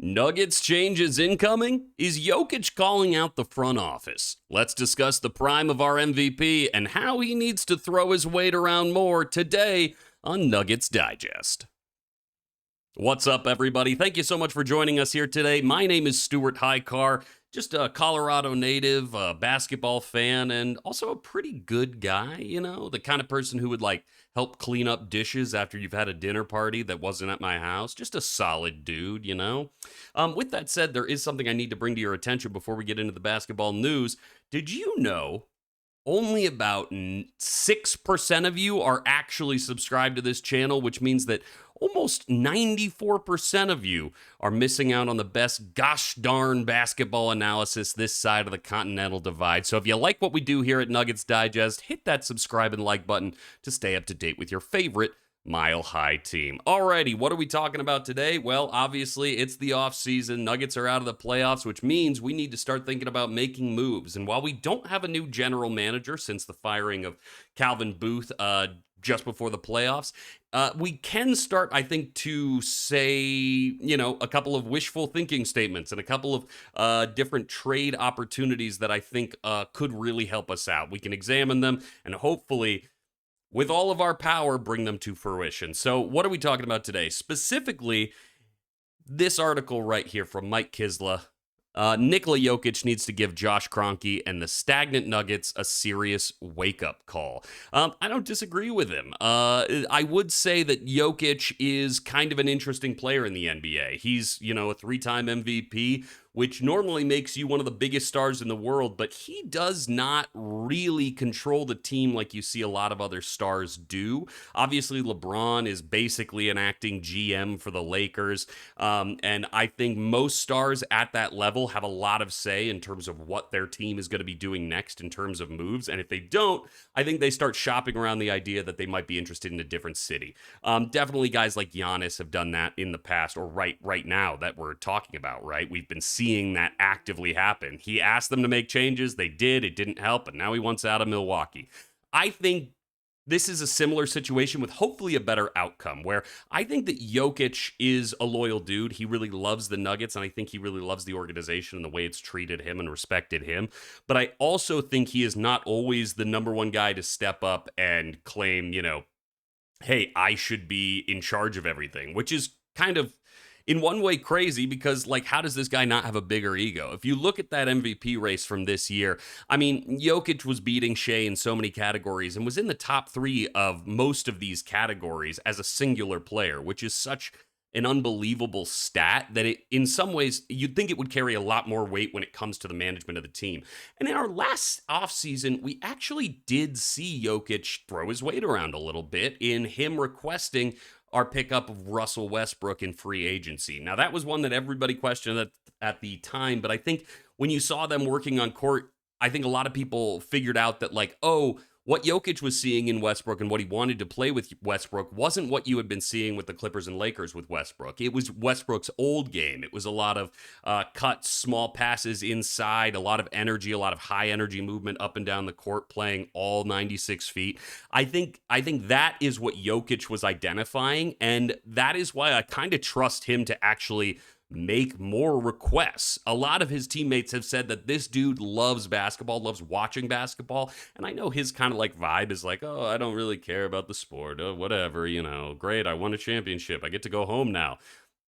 Nuggets changes incoming? Is Jokic calling out the front office? Let's discuss the prime of our MVP and how he needs to throw his weight around more today on Nuggets Digest. What's up, everybody? Thank you so much for joining us here today. My name is Stuart Hicar, just a Colorado native, a basketball fan, and also a pretty good guy, the kind of person who would help clean up dishes after you've had a dinner party that wasn't at my house. Just a solid dude. With that said, there is something I need to bring to your attention before we get into the basketball news. Did you know only about 6% of you are actually subscribed to this channel, which means that almost 94% of you are missing out on the best gosh darn basketball analysis this side of the continental divide. So if you like what we do here at Nuggets Digest, hit that subscribe and like button to stay up to date with your favorite Mile High team. Alrighty, what are we talking about today? Well, obviously, it's the offseason. Nuggets are out of the playoffs, which means we need to start thinking about making moves. And while we don't have a new general manager since the firing of Calvin Booth just before the playoffs, we can start, I think, to say, a couple of wishful thinking statements and a couple of different trade opportunities that I think could really help us out. We can examine them and hopefully, with all of our power, bring them to fruition. So what are we talking about today? Specifically, this article right here from Mike Kisla. Nikola Jokic needs to give Josh Kroenke and the stagnant Nuggets a serious wake-up call. I don't disagree with him. I would say that Jokic is kind of an interesting player in the NBA. He's, a three-time MVP, which normally makes you one of the biggest stars in the world, but he does not really control the team like you see a lot of other stars do. Obviously, LeBron is basically an acting GM for the Lakers, and I think most stars at that level have a lot of say in terms of what their team is going to be doing next in terms of moves, and if they don't, I think they start shopping around the idea that they might be interested in a different city. Definitely guys like Giannis have done that in the past, or right now that we're talking about, right? We've been seeing that actively happen. He asked them to make changes. They did. It didn't help. And now he wants out of Milwaukee. I think this is a similar situation with hopefully a better outcome where I think that Jokic is a loyal dude. He really loves the Nuggets, and I think he really loves the organization and the way it's treated him and respected him. But I also think he is not always the number one guy to step up and claim, hey, I should be in charge of everything, which is kind of in one way crazy because, how does this guy not have a bigger ego? If you look at that MVP race from this year, I mean, Jokic was beating Shea in so many categories and was in the top 3 of most of these categories as a singular player, which is such an unbelievable stat that it, in some ways, you'd think it would carry a lot more weight when it comes to the management of the team. And in our last offseason, we actually did see Jokic throw his weight around a little bit in him requesting our pickup of Russell Westbrook in free agency. Now, that was one that everybody questioned at the time, but I think when you saw them working on court, I think a lot of people figured out that, what Jokic was seeing in Westbrook and what he wanted to play with Westbrook wasn't what you had been seeing with the Clippers and Lakers with Westbrook. It was Westbrook's old game. It was a lot of cuts, small passes inside, a lot of energy, a lot of high energy movement up and down the court, playing all 96 feet. I think that is what Jokic was identifying, and that is why I kind of trust him to actually make more requests. A lot of his teammates have said that this dude loves basketball, loves watching basketball, and I know his kind of vibe is oh, I don't really care about the sport, whatever, great, I won a championship, I get to go home now.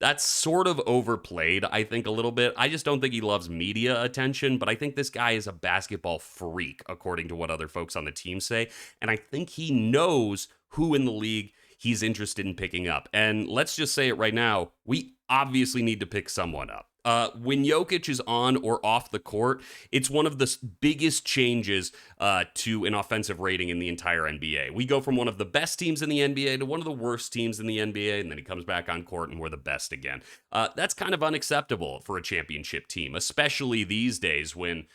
That's sort of overplayed, I think, a little bit. I just don't think he loves media attention, but I think this guy is a basketball freak, according to what other folks on the team say, and I think he knows who in the league he's interested in picking up. And let's just say it right now, we obviously need to pick someone up. When Jokic is on or off the court, it's one of the biggest changes to an offensive rating in the entire NBA. We go from one of the best teams in the NBA to one of the worst teams in the NBA, and then he comes back on court and we're the best again. That's kind of unacceptable for a championship team, especially these days when,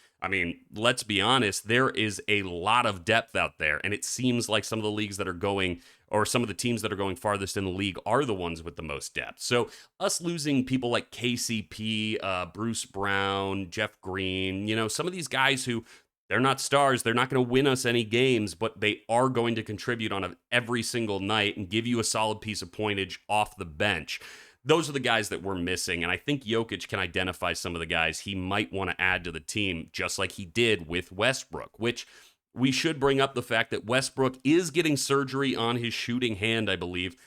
let's be honest, there is a lot of depth out there, and it seems like some of the leagues that are going, or some of the teams that are going farthest in the league are the ones with the most depth. So us losing people like KCP, Bruce Brown, Jeff Green, some of these guys who, they're not stars, they're not going to win us any games, but they are going to contribute on every single night and give you a solid piece of pointage off the bench. those are the guys that we're missing. And I think Jokic can identify some of the guys he might want to add to the team, just like he did with Westbrook, which we should bring up the fact that Westbrook is getting surgery on his shooting hand, I believe,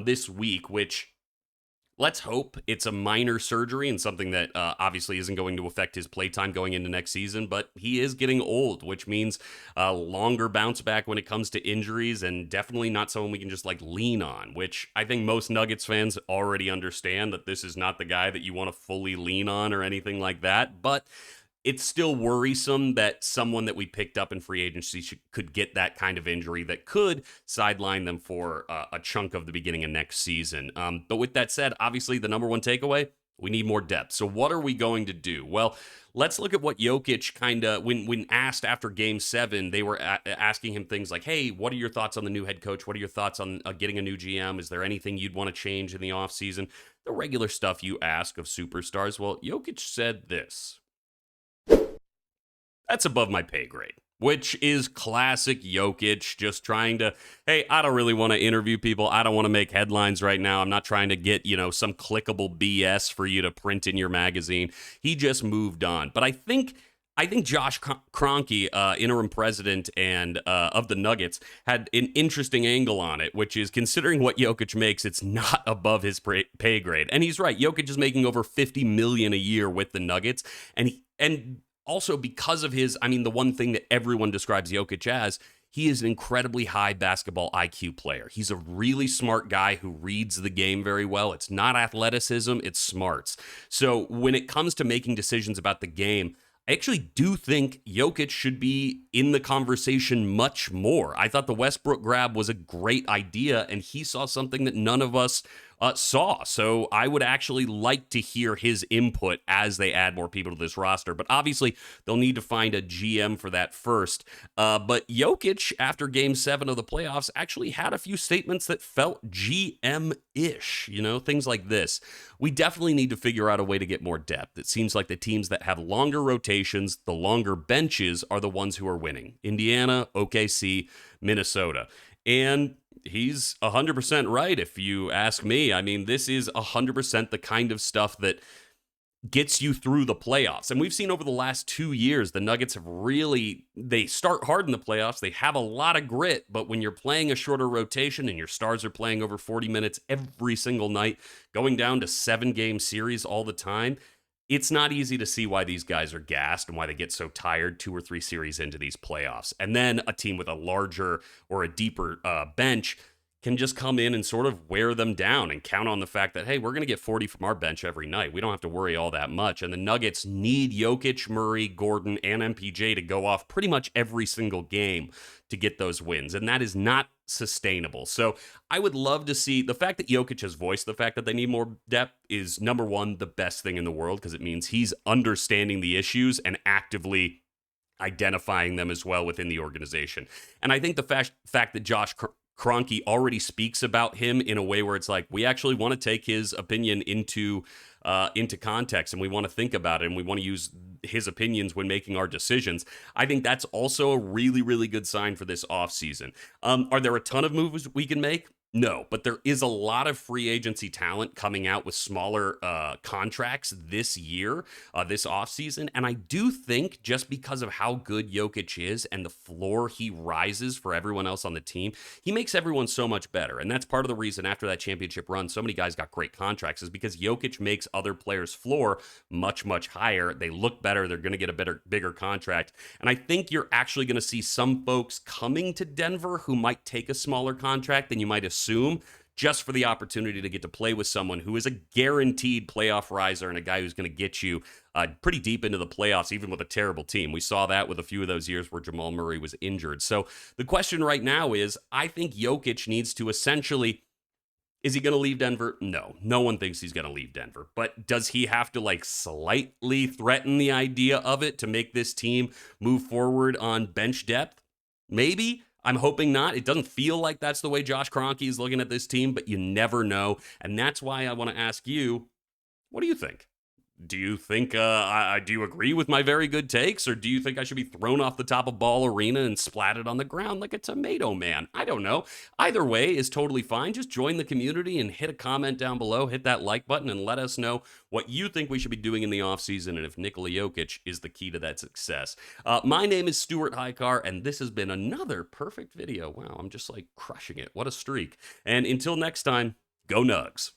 this week, which let's hope it's a minor surgery and something that obviously isn't going to affect his playtime going into next season, but he is getting old, which means a longer bounce back when it comes to injuries, and definitely not someone we can just like lean on, which I think most Nuggets fans already understand that this is not the guy that you want to fully lean on or anything like that, but it's still worrisome that someone that we picked up in free agency could get that kind of injury that could sideline them for a chunk of the beginning of next season. But with that said, obviously the number one takeaway, we need more depth. So what are we going to do? Well, let's look at what Jokic kind of, when asked after Game 7, they were asking him things like, hey, what are your thoughts on the new head coach? What are your thoughts on getting a new GM? Is there anything you'd want to change in the offseason? The regular stuff you ask of superstars. Well, Jokic said this. That's above my pay grade, which is classic Jokic, just trying to, hey, I don't really want to interview people. I don't want to make headlines right now. I'm not trying to get, some clickable BS for you to print in your magazine. He just moved on. But I think Josh Kroenke, interim president and of the Nuggets, had an interesting angle on it, which is considering what Jokic makes, it's not above his pay grade. And he's right. Jokic is making over $50 million a year with the Nuggets, and also, because of his, the one thing that everyone describes Jokic as, he is an incredibly high basketball IQ player. He's a really smart guy who reads the game very well. It's not athleticism, it's smarts. So when it comes to making decisions about the game, I actually do think Jokic should be in the conversation much more. I thought the Westbrook grab was a great idea, and he saw something that none of us saw. So I would actually like to hear his input as they add more people to this roster. But obviously, they'll need to find a GM for that first. But Jokic, after Game 7 of the playoffs, actually had a few statements that felt GM-ish, things like this. We definitely need to figure out a way to get more depth. It seems like the teams that have longer rotations, the longer benches, are the ones who are winning. Indiana, OKC, Minnesota. And he's 100% right if you ask me. This is 100% the kind of stuff that gets you through the playoffs. And we've seen over the last 2 years, the Nuggets have they start hard in the playoffs. They have a lot of grit, but when you're playing a shorter rotation and your stars are playing over 40 minutes every single night, going down to 7-game series all the time, it's not easy to see why these guys are gassed and why they get so tired 2 or 3 series into these playoffs. And then a team with a larger or a deeper bench can just come in and sort of wear them down and count on the fact that, hey, we're going to get 40 from our bench every night. We don't have to worry all that much. And the Nuggets need Jokic, Murray, Gordon, and MPJ to go off pretty much every single game to get those wins. And that is not sustainable. So I would love to see the fact that Jokic has voiced the fact that they need more depth is, number one, the best thing in the world, because it means he's understanding the issues and actively identifying them as well within the organization. And I think the fact that Josh Kroenke already speaks about him in a way where it's like, we actually want to take his opinion into context, and we want to think about it, and we want to use his opinions when making our decisions. I think that's also a really, really good sign for this offseason. Are there a ton of moves we can make? No, but there is a lot of free agency talent coming out with smaller contracts this year, this offseason. And I do think just because of how good Jokic is and the floor he rises for everyone else on the team, he makes everyone so much better. And that's part of the reason after that championship run, so many guys got great contracts, is because Jokic makes other players' floor much, much higher. They look better. They're going to get a bigger contract. And I think you're actually going to see some folks coming to Denver who might take a smaller contract than you might assume, just for the opportunity to get to play with someone who is a guaranteed playoff riser and a guy who's going to get you pretty deep into the playoffs, even with a terrible team. We saw that with a few of those years where Jamal Murray was injured. So the question right now is, I think Jokic needs to essentially, is he going to leave Denver? No. No one thinks he's going to leave Denver. But does he have to slightly threaten the idea of it to make this team move forward on bench depth? Maybe. I'm hoping not. It doesn't feel like that's the way Josh Kroenke is looking at this team, but you never know. And that's why I want to ask you, what do you think? Do you think, do you agree with my very good takes, or do you think I should be thrown off the top of Ball Arena and splatted on the ground like a tomato man? I don't know. Either way is totally fine. Just join the community and hit a comment down below, hit that like button, and let us know what you think we should be doing in the offseason and if Nikola Jokic is the key to that success. My name is Stuart Hicar, and this has been another perfect video. Wow, I'm just like crushing it. What a streak. And until next time, go Nugs.